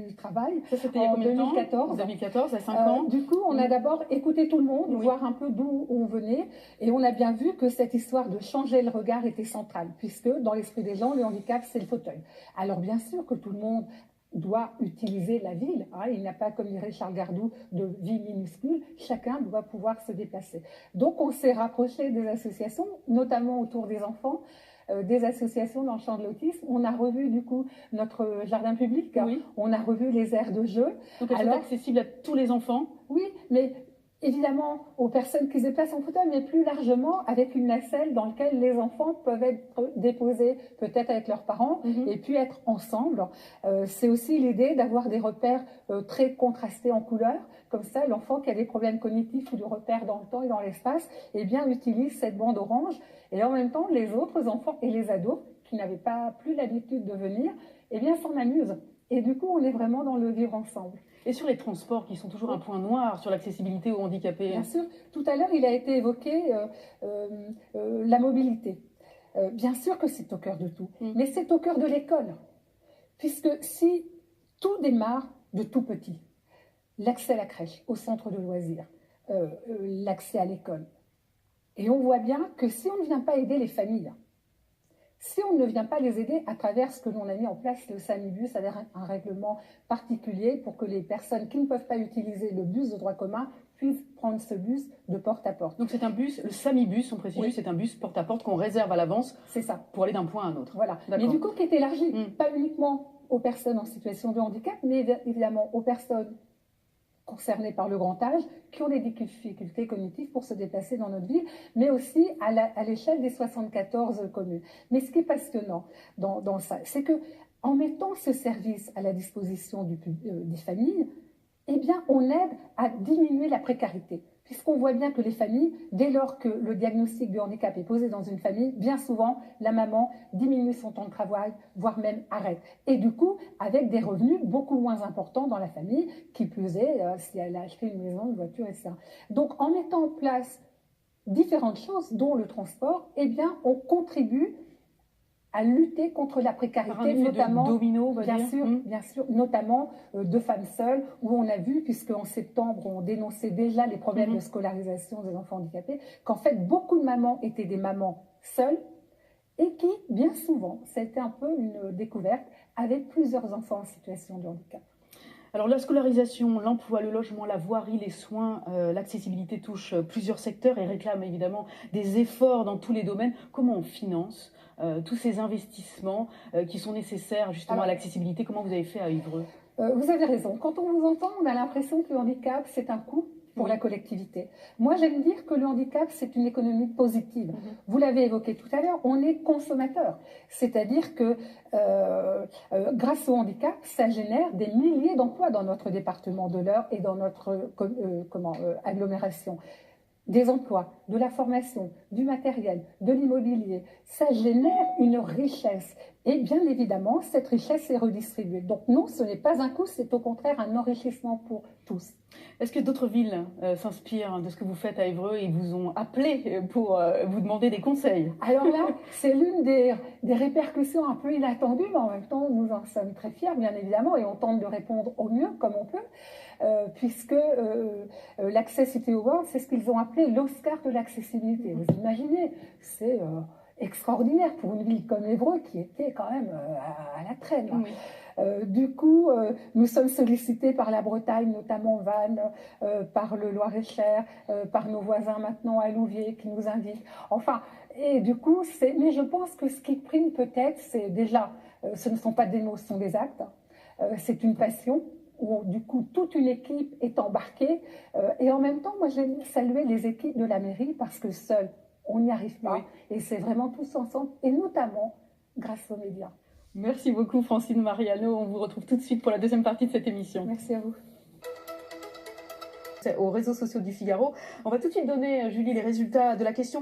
du travail. Ça, c'était il y a combien de temps? 2014. 2014, à 5 ans. Du coup, on a d'abord écouté tout le monde, Oui. voir un peu d'où on venait, et on a bien vu que cette histoire de changer le regard était centrale, puisque dans l'esprit des gens, le handicap, c'est le fauteuil. Alors bien sûr que tout le monde doit utiliser la ville. Hein. Il n'y a pas, comme dirait Charles Gardou, de vie minuscule. Chacun doit pouvoir se déplacer. Donc, on s'est rapproché des associations, notamment autour des enfants, des associations dans le champ de l'autisme. On a revu, du coup, notre jardin public. Oui. On a revu les aires de jeu. Donc, elles sont accessibles à tous les enfants? Oui, mais évidemment aux personnes qui se déplacent en fauteuil, mais plus largement avec une nacelle dans laquelle les enfants peuvent être déposés peut-être avec leurs parents et puis être ensemble. C'est aussi l'idée d'avoir des repères très contrastés en couleurs. Comme ça, l'enfant qui a des problèmes cognitifs ou de repères dans le temps et dans l'espace, eh bien, utilise cette bande orange. Et en même temps, les autres enfants et les ados qui n'avaient pas plus l'habitude de venir, eh bien, s'en amusent. Et du coup, on est vraiment dans le vivre ensemble. Et sur les transports, qui sont toujours un point noir sur l'accessibilité aux handicapés? Bien sûr. Tout à l'heure, il a été évoqué la mobilité. Bien sûr que c'est au cœur de tout, mais c'est au cœur de l'école. Puisque si tout démarre de tout petit, l'accès à la crèche, au centre de loisirs, l'accès à l'école, et on voit bien que si on ne vient pas aider les familles, si on ne vient pas les aider à travers ce que l'on a mis en place, le SAMI-Bus, avec un règlement particulier pour que les personnes qui ne peuvent pas utiliser le bus de droit commun puissent prendre ce bus de porte à porte. Donc c'est un bus, le SAMI-Bus, on précise, c'est un bus porte à porte qu'on réserve à l'avance. C'est ça. Pour aller d'un point à un autre. Voilà. Mais du coup, qui est élargi, pas uniquement aux personnes en situation de handicap, mais évidemment aux personnes concernés par le grand âge, qui ont des difficultés cognitives pour se déplacer dans notre ville, mais aussi à l'échelle des 74 communes. Mais ce qui est passionnant dans ça, c'est que en mettant ce service à la disposition des familles, eh bien, on aide à diminuer la précarité. Puisqu'on voit bien que les familles, dès lors que le diagnostic de handicap est posé dans une famille, bien souvent, la maman diminue son temps de travail, voire même arrête. Et du coup, avec des revenus beaucoup moins importants dans la famille, qui plus est, si elle a acheté une maison, une voiture, etc. Donc, en mettant en place différentes choses, dont le transport, eh bien, on contribue à lutter contre la précarité, notamment, domino, bien sûr, notamment de femmes seules, où on a vu, puisqu'en septembre, on dénonçait déjà les problèmes de scolarisation des enfants handicapés, qu'en fait, beaucoup de mamans étaient des mamans seules, et qui, bien souvent, c'était un peu une découverte, avec plusieurs enfants en situation de handicap. Alors la scolarisation, l'emploi, le logement, la voirie, les soins, l'accessibilité touche plusieurs secteurs et réclame évidemment des efforts dans tous les domaines. Comment on finance tous ces investissements qui sont nécessaires justement à l'accessibilité? Comment vous avez fait à Évreux? Vous avez raison. Quand on vous entend, on a l'impression que le handicap, c'est un coût pour la collectivité. Moi, j'aime dire que le handicap, c'est une économie positive. Vous l'avez évoqué tout à l'heure, on est consommateur. C'est-à-dire que grâce au handicap, ça génère des milliers d'emplois dans notre département de l'Eure et dans notre agglomération. Des emplois, de la formation, du matériel, de l'immobilier. Ça génère une richesse. Et bien évidemment, cette richesse est redistribuée. Donc non, ce n'est pas un coût, c'est au contraire un enrichissement pour tous. Est-ce que d'autres villes s'inspirent de ce que vous faites à Évreux et vous ont appelé pour vous demander des conseils? Alors là, c'est l'une des répercussions un peu inattendues, mais en même temps, nous en sommes très fiers, bien évidemment, et on tente de répondre au mieux, comme on peut, puisque l'Accessibility Award, c'est ce qu'ils ont appelé l'Oscar de l'accessibilité. Vous imaginez, c'est extraordinaire pour une ville comme Évreux, qui était quand même à la traîne. Du coup, nous sommes sollicités par la Bretagne, notamment Vannes, par le Loir-et-Cher, par nos voisins maintenant à Louviers qui nous invitent. Enfin, et du coup, mais je pense que ce qui prime peut-être, c'est déjà, ce ne sont pas des mots, ce sont des actes. C'est une passion où du coup toute une équipe est embarquée. Et en même temps, moi j'ai salué les équipes de la mairie parce que seuls, on n'y arrive pas. Et c'est vraiment tous ensemble, et notamment grâce aux médias. Merci beaucoup Francine Mariano. On vous retrouve tout de suite pour la deuxième partie de cette émission. Merci à vous. Aux réseaux sociaux du Figaro. On va tout de suite donner, Julie, les résultats de la question.